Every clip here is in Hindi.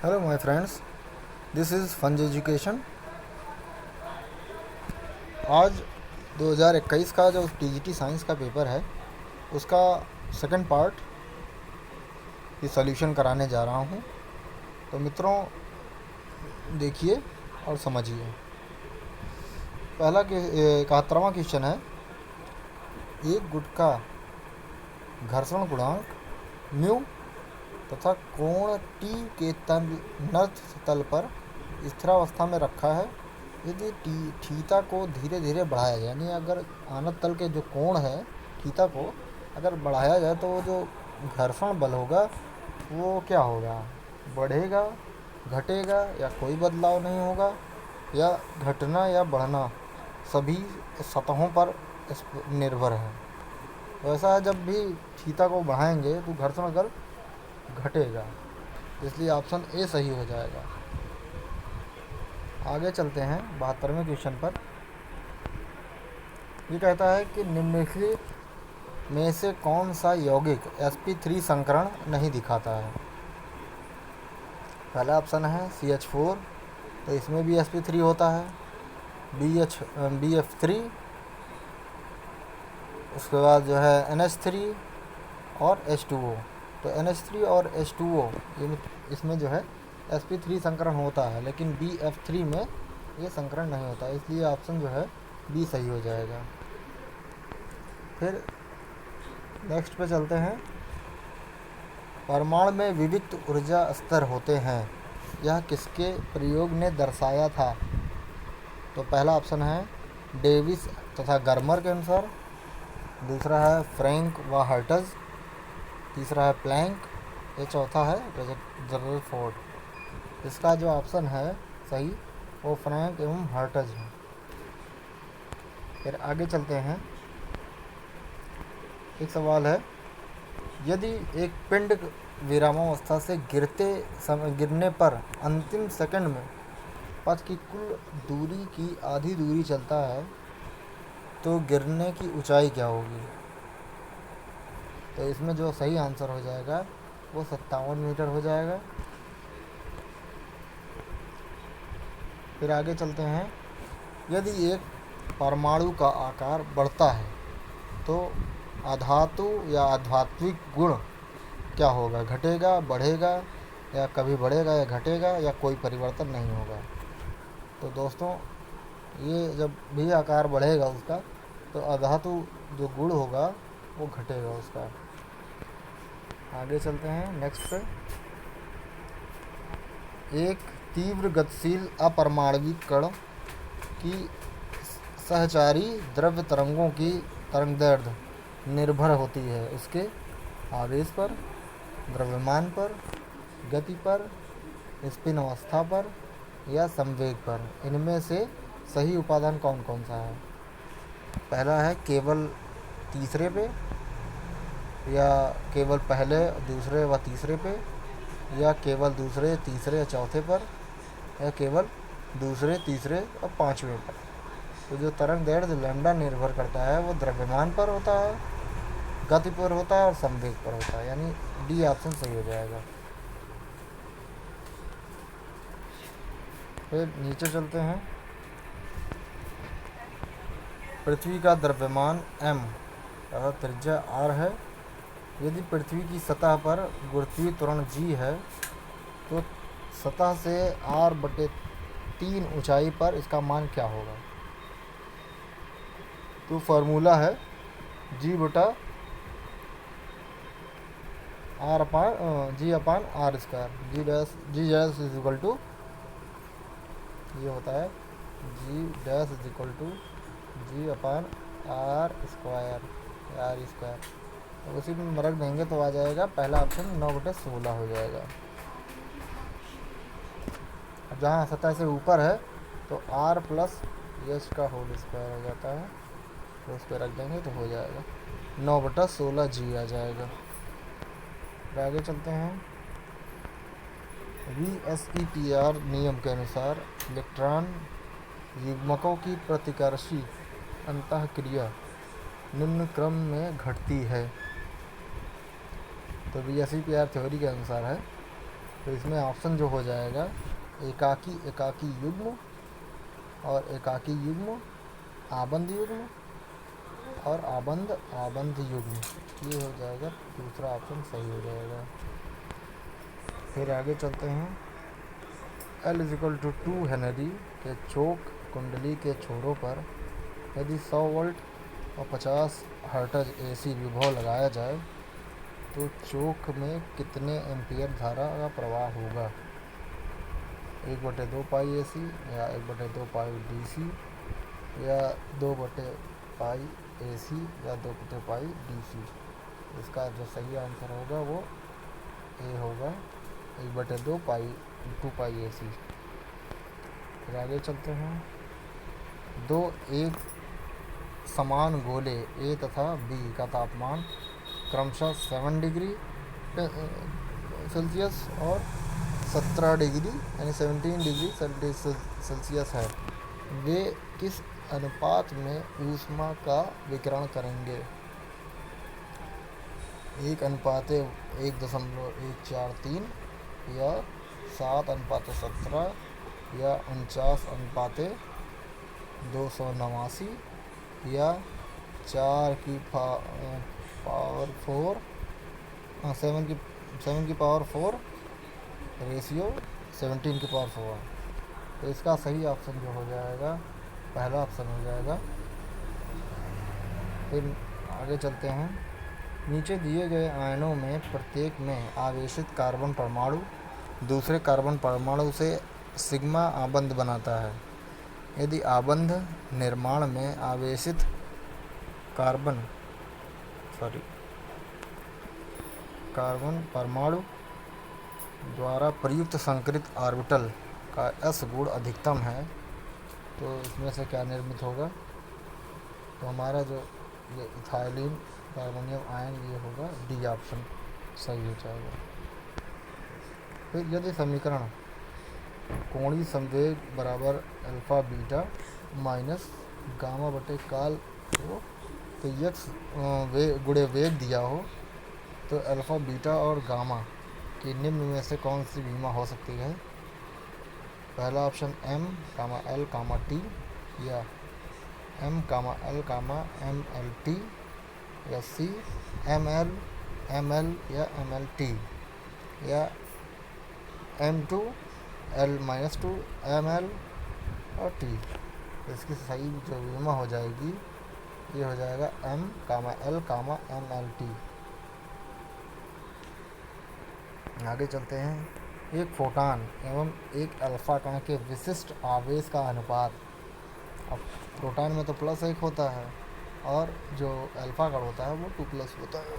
Hello my friends, this is Funz education. आज 2021 का जो टीजीटी साइंस का पेपर है उसका सेकंड पार्ट की सॉल्यूशन कराने जा रहा हूँ। तो मित्रों, देखिए और समझिए। पहला के 71वां क्वेश्चन है, एक गुट का घर्षण गुणांक म्यू तथा कोण टी के नर्थ तल पर स्थिरावस्था में रखा है। यदि थीटा को धीरे धीरे बढ़ाया जाए, यानी अगर आनत तल के जो कोण है थीटा को अगर बढ़ाया जाए तो वो जो घर्षण बल होगा वो क्या होगा, बढ़ेगा, घटेगा या कोई बदलाव नहीं होगा, या घटना या बढ़ना सभी सतहों पर निर्भर है। तो ऐसा है, जब भी थीटा को बढ़ाएंगे तो घर्षण बल घटेगा, इसलिए ऑप्शन ए सही हो जाएगा। आगे चलते हैं 72वें क्वेश्चन पर। ये कहता है कि निम्नलिखित में से कौन सा यौगिक sp3 संकरण नहीं दिखाता है। पहला ऑप्शन है CH4, तो इसमें भी sp3 होता है। BF3, उसके बाद जो है NH3 और H2O। तो NH3 और H2O ये इसमें जो है sp3 संकरण होता है, लेकिन BF3 में ये संकरण नहीं होता, इसलिए ऑप्शन जो है बी सही हो जाएगा। फिर नेक्स्ट पे चलते हैं। परमाणु में विविध ऊर्जा स्तर होते हैं, यह किसके प्रयोग ने दर्शाया था। तो पहला ऑप्शन है डेविस तथा गर्मर के अनुसार, दूसरा है फ्रैंक व हर्टज, तीसरा है प्लैंक, ये चौथा है रदरफोर्ड। इसका जो ऑप्शन है सही वो फ्रैंक एवं हर्टज है। फिर आगे चलते हैं। एक सवाल है, यदि एक पिंड विरामावस्था से गिरने पर अंतिम सेकंड में पथ की कुल दूरी की आधी दूरी चलता है तो गिरने की ऊंचाई क्या होगी। तो इसमें जो सही आंसर हो जाएगा वो 57 मीटर हो जाएगा। फिर आगे चलते हैं। यदि एक परमाणु का आकार बढ़ता है तो अधातु या आध्यात्मिक गुण क्या होगा, घटेगा, बढ़ेगा, या कभी बढ़ेगा या घटेगा, या कोई परिवर्तन नहीं होगा। तो दोस्तों, ये जब भी आकार बढ़ेगा उसका तो अधातु जो गुण होगा वो घटेगा उसका। आगे चलते हैं नेक्स्ट पे। एक तीव्र गतिशील अपरमाणविक कण की सहचारी द्रव्य तरंगों की तरंगदैर्ध्य निर्भर होती है उसके आवेश पर, द्रव्यमान पर, गति पर, स्पिन अवस्था पर या संवेग पर। इनमें से सही उपादान कौन कौन सा है। पहला है केवल तीसरे पे, या केवल पहले, दूसरे व तीसरे पे, या केवल दूसरे, तीसरे या चौथे पर, या केवल दूसरे, तीसरे और पाँचवें पर। तो जो तरंग दैर्ध्य लैम्डा निर्भर करता है वो द्रव्यमान पर होता है, गति पर होता है और संवेग पर होता है, यानी डी ऑप्शन सही हो जाएगा। फिर नीचे चलते हैं। पृथ्वी का द्रव्यमान m तथा त्रिज्या r है। यदि पृथ्वी की सतह पर गुरुत्वीय त्वरण g है तो सतह से r/3 ऊंचाई पर इसका मान क्या होगा। तो फार्मूला है g बटा g/r²। G dash is equal to, ये होता है g dash is equal to g/r², r²। तो उसी में रख देंगे तो आ जाएगा पहला ऑप्शन 9/16 हो जाएगा। अब जहाँ सतह से ऊपर है तो r प्लस एच का होल स्क्वायर हो जाता है, तो उस पर रख देंगे तो हो जाएगा 9/16 जी आ जाएगा। आगे चलते हैं। VSEPR नियम के अनुसार इलेक्ट्रॉन युग्मकों की प्रतिकर्षी अंतःक्रिया निम्न क्रम में घटती है। तो VSEPR थ्योरी के अनुसार है तो इसमें ऑप्शन जो हो जाएगा एकाकी एकाकी युग्म और एकाकी युग्म, आबंध युग्म और आबंध आबंध युग्म, ये हो जाएगा दूसरा ऑप्शन सही हो जाएगा। फिर आगे चलते हैं। L=2 हेनरी के चोक कुंडली के छोरों पर यदि 100 वोल्ट और 50 हर्ट्ज AC विभव लगाया जाए तो चोक में कितने एम्पियर धारा का प्रवाह होगा। 1/2 पाई AC या 1/2 पाई DC या 2/पाई AC या 2/पाई DC। इसका जो सही आंसर होगा वो ए होगा, 1/2 पाई 2 पाई AC। फिर आगे चलते हैं। दो एक समान गोले A तथा B का तापमान क्रमशः 7 डिग्री सेल्सियस और 17 डिग्री यानी 17 डिग्री सेल्सियस है। वे किस अनुपात में ऊष्मा का विकिरण करेंगे। 1:143 या 7:17 या 49:289 या 4 की पावर 4 7 की पावर 4 रेशियो 17 की पावर 4। तो इसका सही ऑप्शन जो हो जाएगा पहला ऑप्शन हो जाएगा। फिर आगे चलते हैं। नीचे दिए गए आयनों में प्रत्येक में आवेशित कार्बन परमाणु दूसरे कार्बन परमाणु से सिग्मा आबंध बनाता है। यदि आबंध निर्माण में आवेशित कार्बन परमाणु द्वारा प्रयुक्त संकरित ऑर्बिटल का S गुण अधिकतम है तो इसमें से क्या निर्मित होगा। तो हमारा जो ये इथाइलिन कार्बोनियम आयन ये होगा, डी ऑप्शन सही हो जाएगा। फिर यदि समीकरण कोणीय संवेग बराबर अल्फा बीटा माइनस गामा बटे काल हो तो यक्स गुणे वेग दिया हो तो अल्फा बीटा और गामा की निम्न में से कौन सी बीमा हो सकती है। पहला ऑप्शन M, L, T या M, L, MLT या C, ML, या MLT या M2, L-2, ML और T। इसकी सही जो बीमा हो जाएगी ये हो जाएगा M, L, MLT। आगे चलते हैं। एक फोटान एवं एक अल्फा कण के विशिष्ट आवेश का अनुपात। अब प्रोटॉन में तो +1 होता है और जो अल्फा कण होता है वो 2+ होता है,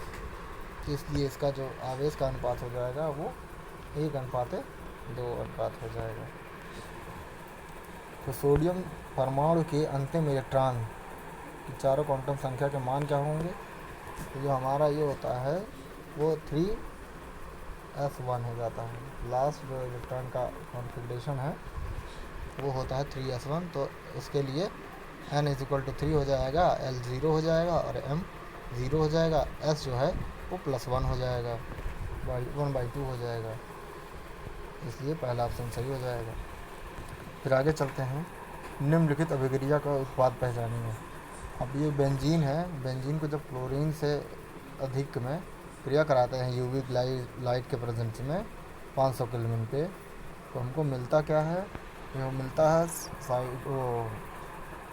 इसलिए इसका जो आवेश का अनुपात हो जाएगा वो 1:2 अनुपात हो जाएगा। तो सोडियम परमाणु के अंतिम इलेक्ट्रॉन की चारों क्वांटम संख्या के मान क्या होंगे। तो जो हमारा ये होता है वो 3s1 हो जाता है। लास्ट जो इलेक्ट्रॉन का कॉन्फ़िगरेशन है वो होता है 3s1। तो उसके लिए n=3 हो जाएगा, L 0 हो जाएगा और M 0 हो जाएगा। S जो है वो +1 हो जाएगा, 1/2 हो जाएगा, इसलिए पहला ऑप्शन सही हो जाएगा। फिर आगे चलते हैं। निम्नलिखित अभिक्रिया का उत्पाद पहचानिए। अब ये बेंजीन है। बेंजीन को जब क्लोरीन से अधिक में क्रिया कराते हैं यूवी लाइट के प्रेजेंस में 500 केल्विन पे तो हमको मिलता क्या है। ये मिलता है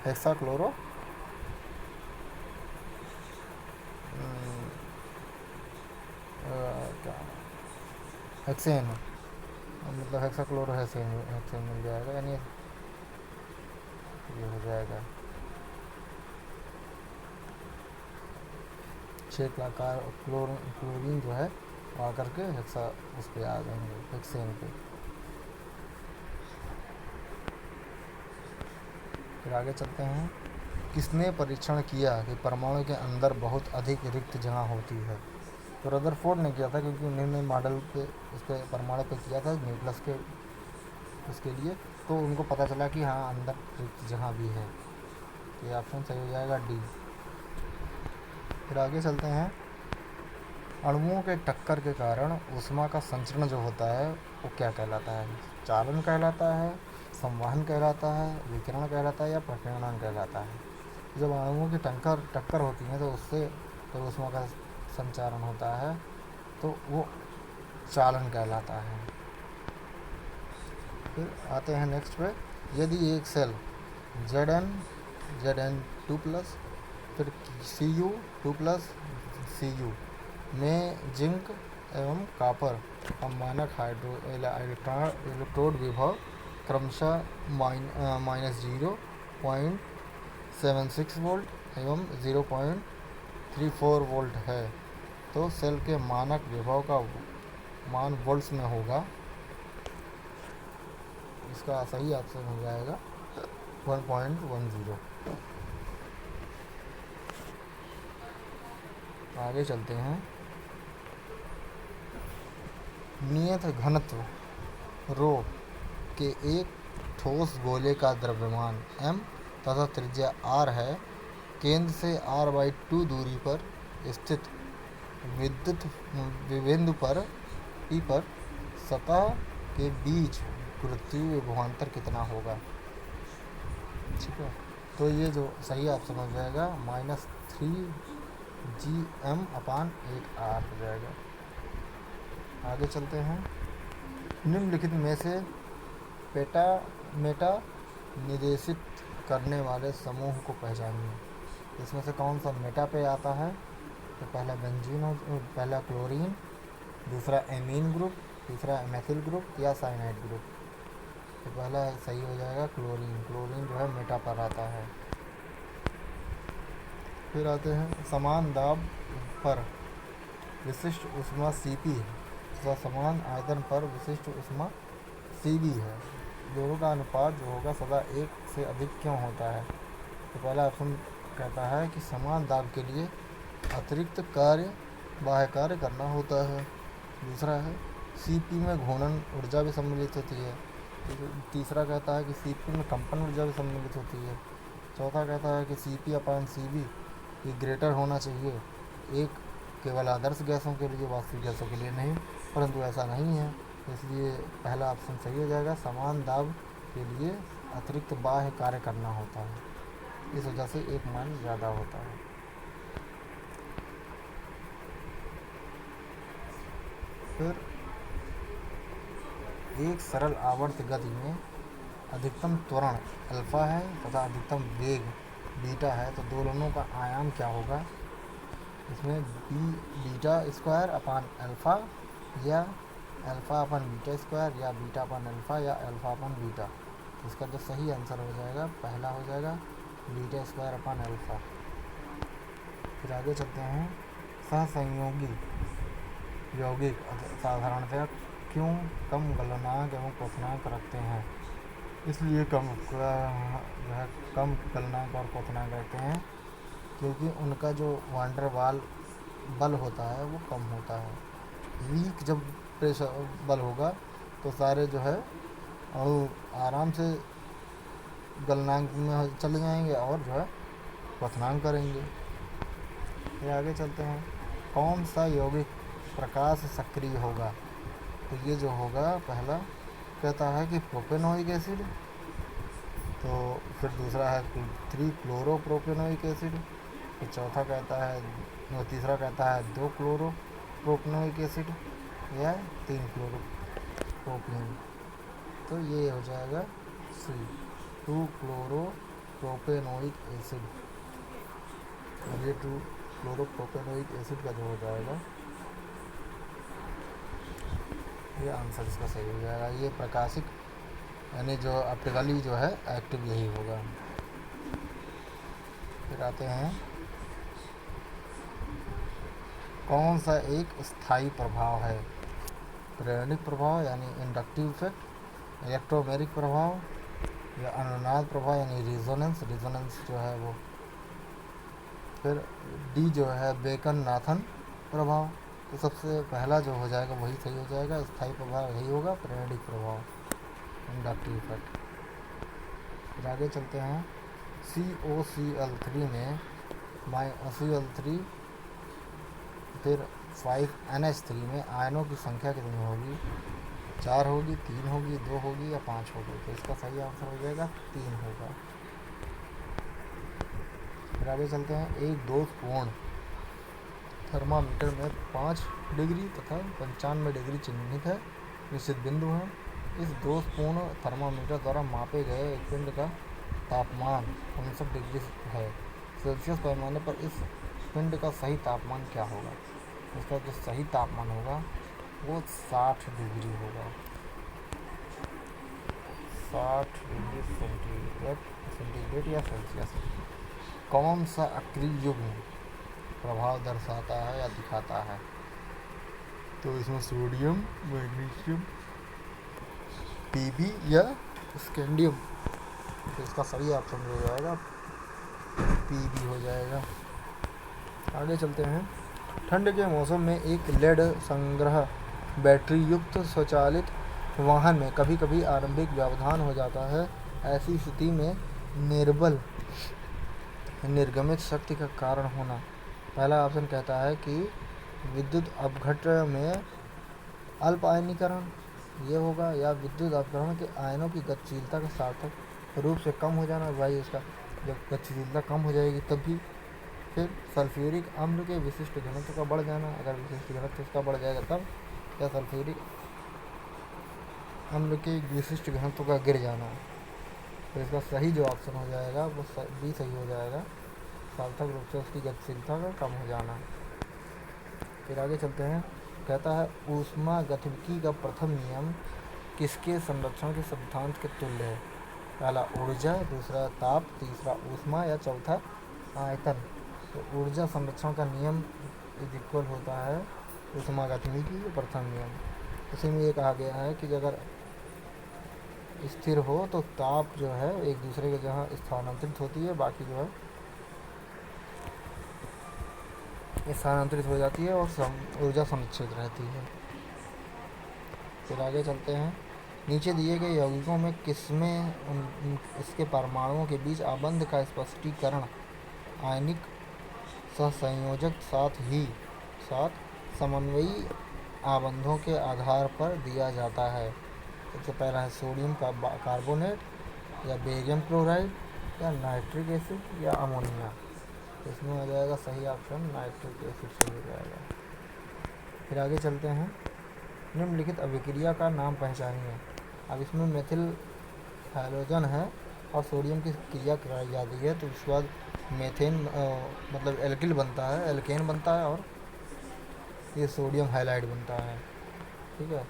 हेक्साक्लोरो हेक्सेन, मतलब हेक्साक्लोरो हेक्सेन मिल जाएगा, यानी ये हो जाएगा 6 क्लोरीन जो है आकर के हेक्सा उस पर आ जाएंगे, हेक्सेन पे। फिर आगे चलते हैं। किसने परीक्षण किया कि परमाणु के अंदर बहुत अधिक रिक्त जगह होती है। तो रदरफोर्ड ने किया था, क्योंकि उन्होंने मॉडल पे उस पर परमाणु पे किया था न्यूक्लियस के उसके लिए, तो उनको पता चला कि हाँ अंदर रिक्त जगह भी है। ये ऑप्शन सही हो जाएगा डी। फिर आगे चलते हैं। अणुओं के टक्कर के कारण ऊष्मा का संचरण जो होता है वो क्या कहलाता है? चालन कहलाता है, संवहन कहलाता है, विकिरण कहलाता है या प्रकीर्णन कहलाता है? जब अणुओं की टक्कर टक्कर होती है तो उससे जब ऊष्मा का संचारण होता है तो वो चालन कहलाता है। फिर आते हैं नेक्स्ट पे, यदि एक सेल Zn2+, फिर Cu2+, Cu में जिंक एवं कॉपर का मानक इलेक्ट्रोड विभव क्रमशः -0.76 वोल्ट एवं 0.34 वोल्ट है, तो सेल के मानक विभव का मान वोल्ट्स में होगा। इसका सही ऑप्शन हो जाएगा 1.10। आगे चलते हैं। नियत घनत्व रो के एक ठोस गोले का द्रव्यमान m तथा त्रिज्या r है। केंद्र से r/2 दूरी पर स्थित विद्युत विबिंदु पर P पर सतह के बीच गुरुत्वीय विभवांतर कितना होगा? ठीक है, तो ये जो सही ऑप्शन हो जाएगा -3gm/8r हो जाएगा। आगे चलते हैं। निम्नलिखित में से मेटा निर्देशित करने वाले समूह को पहचानिए। इसमें से कौन सा मेटा पे आता है? तो पहला पहला क्लोरीन, दूसरा एमीन ग्रुप, तीसरा मेथिल ग्रुप या साइनाइड ग्रुप। तो पहला सही हो जाएगा क्लोरीन जो है मेटा पर आता है। फिर आते हैं, समान दाब पर विशिष्ट ऊष्मा Cp है तथा समान आयतन पर विशिष्ट ऊष्मा Cv है। दोनों का अनुपात जो होगा सदा 1 से अधिक क्यों होता है? तो पहला ऑप्शन कहता है कि समान दाब के लिए अतिरिक्त बाह्य कार्य करना होता है। दूसरा है Cp में घूर्णन ऊर्जा भी सम्मिलित होती है। तीसरा कहता है कि Cp में कंपन ऊर्जा भी सम्मिलित होती है। चौथा कहता है कि Cp/Cv ये ग्रेटर होना चाहिए, एक केवल आदर्श गैसों के लिए, वास्तविक गैसों के लिए नहीं, परंतु ऐसा नहीं है, इसलिए पहला ऑप्शन सही हो जाएगा। समान दाब के लिए अतिरिक्त बाह्य कार्य करना होता है, इस वजह से एक मान ज़्यादा होता है। फिर एक सरल आवर्त गति में अधिकतम त्वरण अल्फा है तथा अधिकतम वेग बीटा है, तो दोनों का आयाम क्या होगा? इसमें β² या α/β² या β/α या α/β। तो इसका जो सही आंसर हो जाएगा पहला हो जाएगा β²/α। फिर आगे चलते हैं। सहसंयोगी यौगिक साधारणतया क्यों कम गलनांक एवं क्वथनांक रखते हैं? इसलिए कम गलनांक और क्वथनांक रखते हैं क्योंकि उनका जो वांडर वाल बल होता है वो कम होता है। वीक जब प्रेशर बल होगा तो सारे जो है अणु आराम से गलनांक में चले जाएंगे और जो है क्वथनांक करेंगे। ये आगे चलते हैं। कौन सा यौगिक प्रकाश सक्रिय होगा? तो ये जो होगा पहला कहता है कि प्रोपेनोइक एसिड, तो फिर दूसरा है 3-क्लोरोप्रोपेनोइक एसिड, फिर चौथा कहता है तीसरा कहता है 2-क्लोरोप्रोपेनोइक एसिड या 3-क्लोरोप्रोपीन। तो ये हो जाएगा C 2-क्लोरोप्रोपेनोइक एसिड। और ये 2-क्लोरोप्रोपेनोइक एसिड का जो हो जाएगा ये आंसर इसका सही हो जाएगा। ये प्रकाशिक यानी जो ऑप्टिकली जो है एक्टिव यही होगा। फिर आते हैं, कौन सा एक स्थायी प्रभाव है? प्रेरणिक प्रभाव यानी इंडक्टिव इफेक्ट, इलेक्ट्रोमेरिक प्रभाव या अनुनाद प्रभाव यानी रिजोनेंस जो है वो। फिर डी जो है बेकन-नाथन प्रभाव। तो सबसे पहला जो हो जाएगा वही सही हो जाएगा। स्थायी प्रभाव यही होगा, प्रेरणिक प्रभाव, इंडक्टिव इफेक्ट। फिर आगे चलते हैं। COCl3 में Cl3 फिर 5NH3 में आयनों की संख्या कितनी होगी? 4 होगी, 3 होगी, 2 होगी या 5 होगी? तो इसका सही आंसर हो जाएगा 3 होगा। फिर आगे चलते हैं। एक दोषपूर्ण थर्मामीटर में 5 डिग्री तथा 95 डिग्री चिन्हित है, निश्चित बिंदु है। इस दोषपूर्ण थर्मामीटर द्वारा मापे गए एक पिंड का तापमान 59 डिग्री है। सेल्सियस पैमाने पर इस पिंड का सही तापमान क्या होगा? इसका जो सही तापमान होगा वो 60 डिग्री होगा। 60 डिग्री सेंटीग्रेड या सेल्सियस। कौन सा अक्रिय युग्म प्रभाव दर्शाता है या दिखाता है? तो इसमें सोडियम, मैग्नीशियम, पीबी या स्कैंडियम। तो इसका सही ऑप्शन हो जाएगा पीबी हो जाएगा। आगे चलते हैं। ठंड के मौसम में एक लेड संग्रह बैटरी युक्त स्वचालित वाहन में कभी कभी आरंभिक व्यवधान हो जाता है। ऐसी स्थिति में निर्गमित शक्ति का कारण होना। पहला ऑप्शन कहता है कि विद्युत अपघट्य में अल्प आयनीकरण ये होगा, या विद्युत अपघटन के आयनों की गतिशीलता का सार्थक रूप से कम हो जाना। भाई इसका जब गतिशीलता कम हो जाएगी तब भी। फिर सल्फ्यूरिक अम्ल के विशिष्ट घनत्व का बढ़ जाना, अगर विशिष्ट घनत्व उसका बढ़ जाएगा तब। या सल्फ्यूरिक अम्ल के विशिष्ट घनत्व का गिर जाना। तो इसका सही जो ऑप्शन हो जाएगा वो भी सही हो जाएगा, सार्थक रूप से उसकी गतिशीलता का कम हो जाना। फिर आगे चलते हैं। कहता है ऊष्मा गतिकी का प्रथम नियम किसके संरक्षण के सिद्धांत के तुल्य है? पहला ऊर्जा, दूसरा ताप, तीसरा ऊष्मा या चौथा आयतन। तो ऊर्जा संरक्षण का नियम इज इक्वल होता है ऊष्मा गतिकी का प्रथम नियम। उसी में ये कहा गया है कि अगर स्थिर हो तो ताप जो है एक दूसरे के जहाँ स्थानांतरित होती है, बाकी जो है स्थानांतरित हो जाती है और ऊर्जा संरक्षित रहती है। फिर आगे चलते हैं। नीचे दिए गए यौगिकों में किसमें इसके परमाणुओं के बीच आबंध का स्पष्टीकरण आयनिक सहसंयोजक साथ समन्वयी आबंधों के आधार पर दिया जाता है? सबसे पहला है सोडियम का कार्बोनेट या बेरियम क्लोराइड या नाइट्रिक एसिड या अमोनिया। इसमें हो जाएगा सही ऑप्शन नाइट्रिक एसिड सही हो जाएगा। फिर आगे चलते हैं। निम्नलिखित अभिक्रिया का नाम पहचानिए। अब इसमें मेथिल हैलोजन है और सोडियम की क्रिया कराई जाती है, तो उसके बाद मेथेन मतलब एल्किल बनता है, एल्केन बनता है और ये सोडियम हाइलाइड बनता है। ठीक है,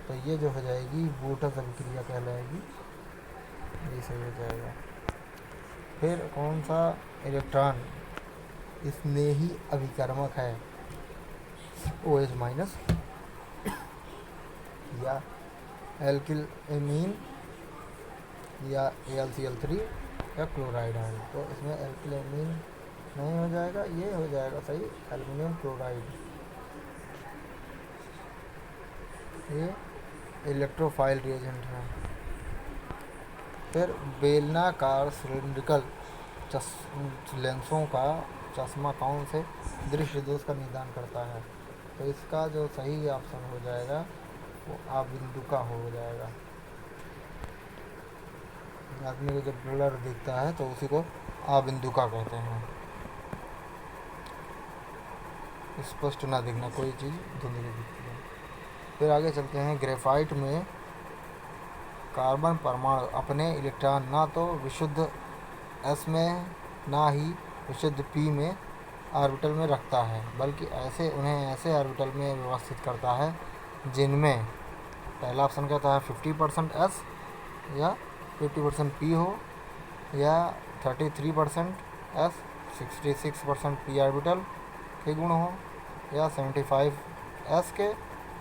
तो ये जो हो जाएगी वोटस अभिक्रिया कहलाएगी, ये सही हो जाएगा। फिर कौन सा इलेक्ट्रॉन स्नेही अभिकर्मक है? OH माइनस या एल्किल एमीन या AlCl3 या क्लोराइड आयन। तो इसमें एल्किल एमीन नहीं हो जाएगा, ये हो जाएगा सही एल्युमिनियम क्लोराइड। ये इलेक्ट्रोफाइल रिएजेंट है। फिर बेलनाकार सिलिंड्रिकल लेंसों का चश्मा कौन से दृश्य दोष का निदान करता है? तो इसका जो सही ऑप्शन हो जाएगा वो आबिंदु का हो जाएगा। आदमी को जब ब्लर दिखता है तो उसी को आबिंदु का कहते हैं। स्पष्ट ना दिखना, कोई चीज़ धुंधली दिखती है। फिर आगे चलते हैं। ग्रेफाइट में कार्बन परमाणु अपने इलेक्ट्रॉन ना तो विशुद्ध S में ना ही विशुद्ध P में ऑर्बिटल में रखता है, बल्कि उन्हें ऐसे ऑर्बिटल में व्यवस्थित करता है जिनमें पहला ऑप्शन कहता है 50% S या 50% P हो, या 33% S 66% P ऑर्बिटल के गुण हो, या 75 S के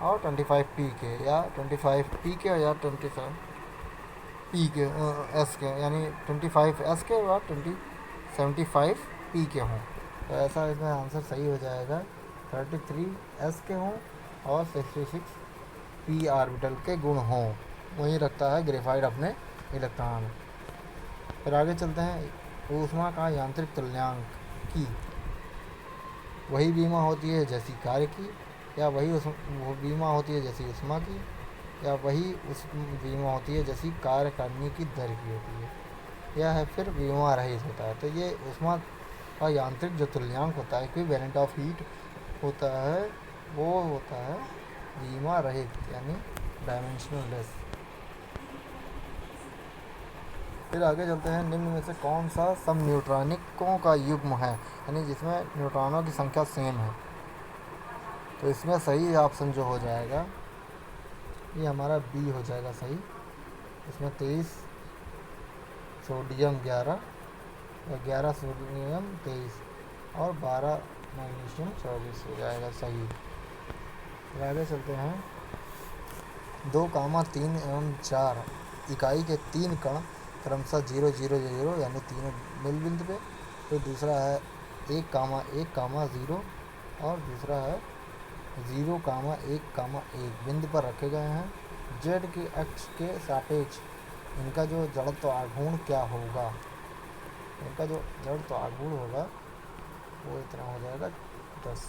और 25 P के, या 25 P के या 27 P के S के, यानी 25 S के और 75 P के हों। तो ऐसा इसमें आंसर सही हो जाएगा 33 S के हों और 66 P ऑर्बिटल के गुण हों। वहीं रखता है ग्रेफाइट अपने इलेक्ट्रॉन। फिर आगे चलते हैं। ऊष्मा का यांत्रिक तुल्यांक की वही बीमा होती है जैसी कार की, या वही उस वो बीमा होती है जैसी उष्मा की, या वही उस बीमा होती है जैसी कार्य करने की दर की होती है, या है फिर बीमा रहित होता है। तो ये उष्मा का यांत्रिक जो तुल्यांक होता है, इक्विवेलेंट ऑफ हीट होता है, वो होता है बीमा रहित यानी डायमेंशनल लेस। फिर आगे चलते हैं, निम्न में से कौन सा सम न्यूट्रॉनिकों का युग्म है, यानी जिसमें न्यूट्रॉनों की संख्या सेम है। तो इसमें सही ऑप्शन जो हो जाएगा ये हमारा बी हो जाएगा सही। इसमें 23 सोडियम 11 या 11 सोडियम 23 और 12 मैग्नीशियम 24 हो जाएगा सही। फिर आगे चलते हैं, 2, 3 एवं 4 इकाई के 3 कण क्रमशः 0, 0, 0 यानी तीनों मिल बिंदु पे। फिर दूसरा है 1, 1, 0 और दूसरा है 0, 1, 1 बिंदु पर रखे गए हैं। जेड के अक्ष के सापेक्ष इनका जो जड़त्व आघूर्ण क्या होगा, इनका जो जड़त्व आघूर्ण होगा वो इतना हो जाएगा 10।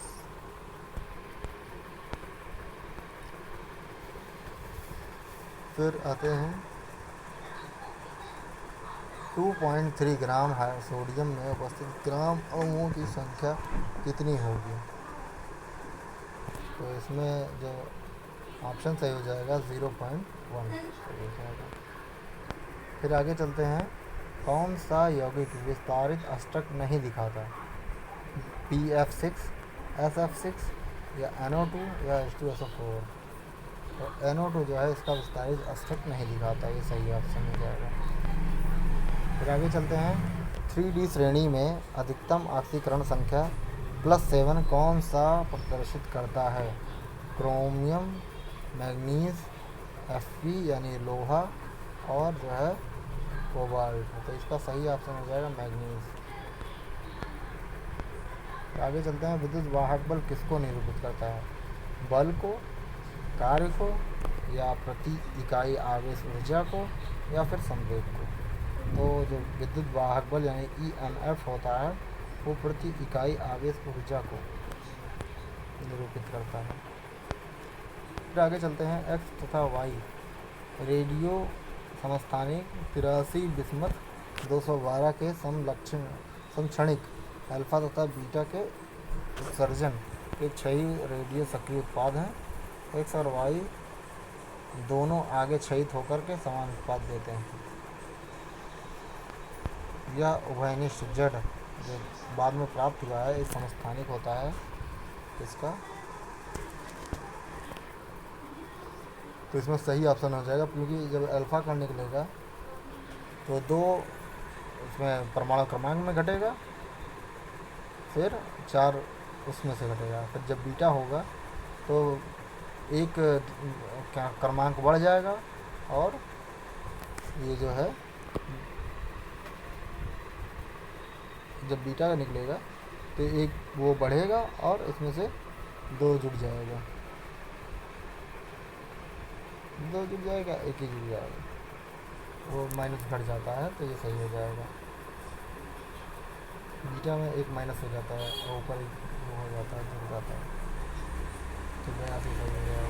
फिर आते हैं 2.3 ग्राम है सोडियम में उपस्थित ग्राम अणुओं की संख्या कितनी होगी। तो इसमें जो ऑप्शन सही हो जाएगा 0.1 सही हो जाएगा। फिर आगे चलते हैं, कौन सा यौगिक विस्तारित अष्टक नहीं दिखाता, PF6, SF6 या NO2 या H2SO4। तो NO2 जो है इसका विस्तारित अष्टक नहीं दिखाता, ये सही ऑप्शन हो जाएगा। फिर आगे चलते हैं, 3D श्रेणी में अधिकतम ऑक्सीकरण संख्या +7 कौन सा प्रदर्शित करता है, क्रोमियम, मैग्नीज, Fe यानी लोहा और जो है कोबाल्ट। तो इसका सही ऑप्शन हो जाएगा मैग्नीज। आगे चलते हैं, विद्युत वाहक बल किसको निरूपित करता है, बल को, कार्य को, या प्रति इकाई आवेश ऊर्जा को, या फिर संवेग को। तो जो विद्युत वाहक बल यानी EMF होता है वो प्रति इकाई आवेश ऊर्जा को निरूपित करता है। फिर आगे चलते हैं, एक्स तथा वाई रेडियो समस्थानिक 83 बिस्मथ 212 के समक्षणिक अल्फा तथा बीटा के उत्सर्जन के 6 रेडियो सक्रिय उत्पाद हैं। एक्स और वाई दोनों आगे क्षयित होकर के समान उत्पाद देते हैं। यह उभयनिष्ठ जेड जो बाद में प्राप्त हुआ है एक समस्थानिक होता है इसका। तो इसमें सही ऑप्शन हो जाएगा, क्योंकि जब अल्फा कण निकलेगा तो 2 उसमें परमाणु क्रमांक में घटेगा, फिर 4 उसमें से घटेगा। फिर जब बीटा होगा तो एक क्रमांक बढ़ जाएगा और ये जो है जब बीटा का निकलेगा तो एक वो बढ़ेगा और इसमें से 2 जुड़ जाएगा, 2 जुड़ जाएगा, 1 ही जुड़ जाएगा, वो माइनस घट जाता है। तो ये सही हो जाएगा, बीटा में 1 माइनस हो जाता है और ऊपर वो हो जाता है, जुड़ जाता है। तो यहाँ से सही हो जाएगा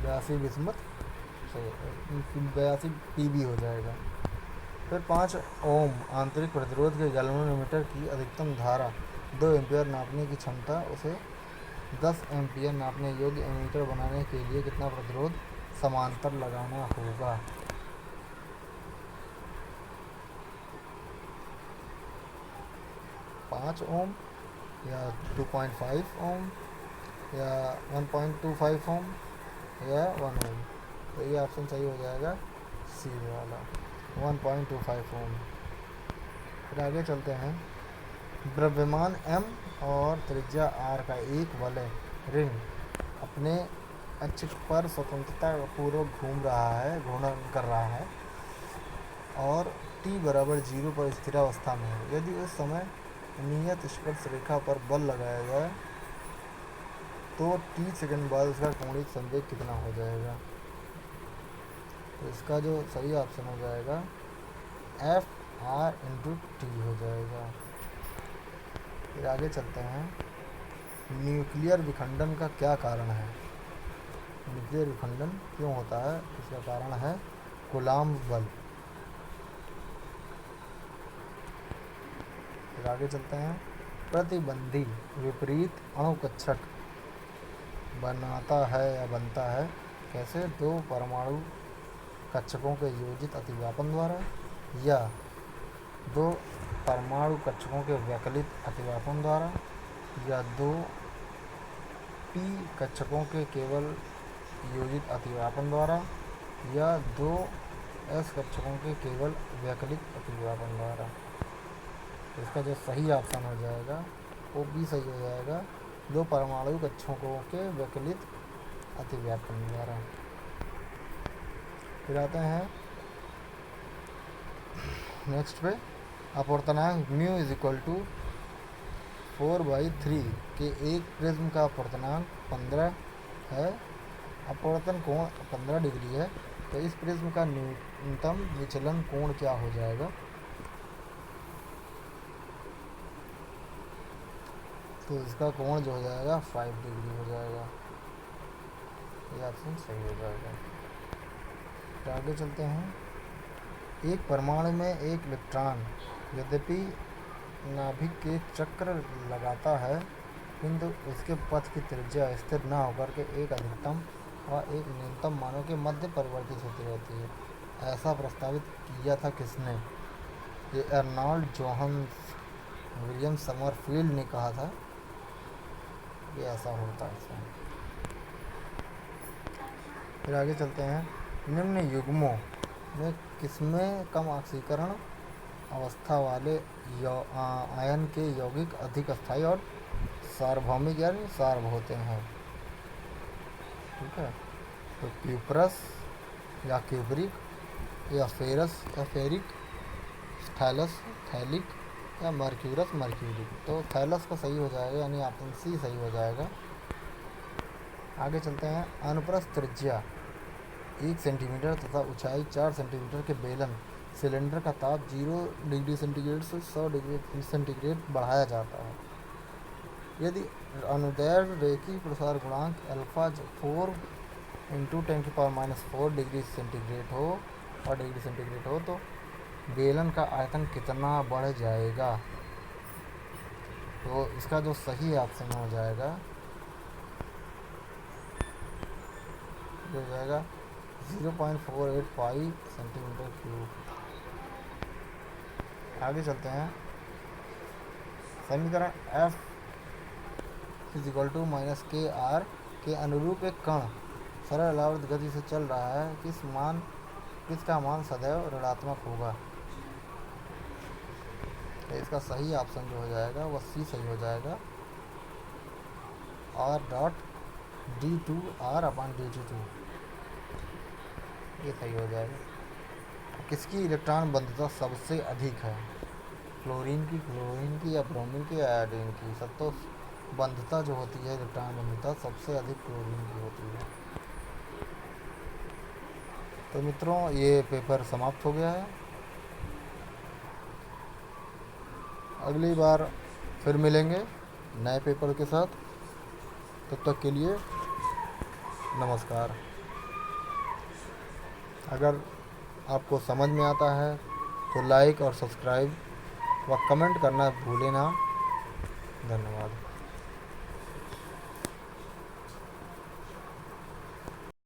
82 बिस्मथ, सही 82 PB हो जाएगा। फिर 5 ओम आंतरिक प्रतिरोध के गैल्वेनोमीटर की अधिकतम धारा 2 एम्पियर नापने की क्षमता, उसे 10 एम्पियर नापने योग्य एमीटर बनाने के लिए कितना प्रतिरोध समांतर लगाना होगा। पाँच ओम या 2.5 ओम या 1.25 ओम या 1 ओम। तो ये ऑप्शन सही हो जाएगा सी वाला 1.25 ओम। फिर आगे चलते हैं, द्रव्यमान M और त्रिज्या R का एक वलय रिंग अपने अक्ष पर स्वतंत्रता पूर्वक घूर्णन कर रहा है और t बराबर 0 पर स्थिरावस्था में है। यदि उस समय नियत स्पर्श रेखा पर बल लगाया जाए तो t सेकंड बाद उसका कोणीय संवेग कितना हो जाएगा। तो इसका जो सही ऑप्शन हो जाएगा F आर इंटू टी हो जाएगा। फिर आगे चलते हैं, न्यूक्लियर विखंडन का क्या कारण है। न्यूक्लियर विखंडन क्यों होता है, इसका कारण है कूलाम्ब बल। फिर आगे चलते हैं, प्रतिबंधी विपरीत अणुकक्षक बनाता है या बनता है कैसे, दो परमाणु कक्षकों के योजित अतिव्यापन द्वारा, या दो परमाणु कक्षकों के वैकल्पिक अतिव्यापन द्वारा, या दो पी कक्षकों के केवल योजित अतिव्यापन द्वारा, या दो एस कक्षकों के केवल वैकल्पिक अतिव्यापन द्वारा। तो इसका जो सही ऑप्शन हो जाएगा वो बी सही हो जाएगा, दो परमाणु कक्षकों के वैकल्पिक अतिव्यापन द्वारा। फिर आते हैं नेक्स्ट पे, अपवर्तनांक म्यू इज इक्वल टू 4/3 के एक प्रिज्म का अपवर्तनांक 15 है, अपवर्तन कोण 15 डिग्री है, तो इस प्रिज्म का न्यूनतम विचलन कोण क्या हो जाएगा। तो इसका कोण जो हो जाएगा 5 डिग्री हो जाएगा, ये ऑप्शन सही हो जाएगा। तो आगे चलते हैं, एक परमाणु में एक इलेक्ट्रॉन यद्यपि नाभिक के चक्र लगाता है किंतु उसके पथ की त्रिज्या स्थिर न होकर के एक अधिकतम और एक न्यूनतम मानों के मध्य परिवर्तित होती रहती है, ऐसा प्रस्तावित किया था किसने। ये अर्नोल्ड जोहान्स विलियम समरफील्ड ने कहा था ये ऐसा होता है इसमें। फिर आगे चलते हैं, निम्न युग्मों में किसमें कम ऑक्सीकरण अवस्था वाले आयन के यौगिक अधिक स्थायी और सार्वभौमिक यानी सार्व होते हैं। ठीक है, तो क्यूप्रस या क्यूबरिक या फेरस या फेरिक, थैलस थैलिक या मर्क्यूरस मर्क्यूरिक। तो थैलस का सही हो जाएगा यानी ऑप्शन सी सही हो जाएगा। आगे चलते हैं, अनुप्रस्थ त्रिज्या 1 सेंटीमीटर तथा ऊंचाई 4 सेंटीमीटर के बेलन सिलेंडर का ताप 0 डिग्री सेंटीग्रेड से 100 डिग्री सेंटीग्रेड बढ़ाया जाता है यदि अनुदैर्ध्य रेखीय प्रसार गुणांक अल्फा 4 इंटू 10⁻⁴ डिग्री सेंटीग्रेड हो तो बेलन का आयतन कितना बढ़ जाएगा। तो इसका जो सही ऑप्शन हो जाएगा हो जाएगा 0.485 सेंटीमीटर क्यूब। आगे चलते हैं, समीकरण F is equal to -KR के अनुरूप एक कण सरल आवर्त गति से चल रहा है, किसका मान सदैव ऋणात्मक होगा। तो इसका सही ऑप्शन जो हो जाएगा वह सी सही हो जाएगा, R.d2R/dt2 ये सही हो जाएगा। किसकी इलेक्ट्रॉन बंधुता सबसे अधिक है, क्लोरीन की या ब्रोमीन की या आयोडीन की। सब तो बंधुता जो होती है इलेक्ट्रॉन बंधुता सबसे अधिक क्लोरीन की होती है। तो मित्रों ये पेपर समाप्त हो गया है, अगली बार फिर मिलेंगे नए पेपर के साथ, तब तक के लिए नमस्कार। अगर आपको समझ में आता है तो लाइक और सब्सक्राइब व कमेंट करना भूलें ना। धन्यवाद।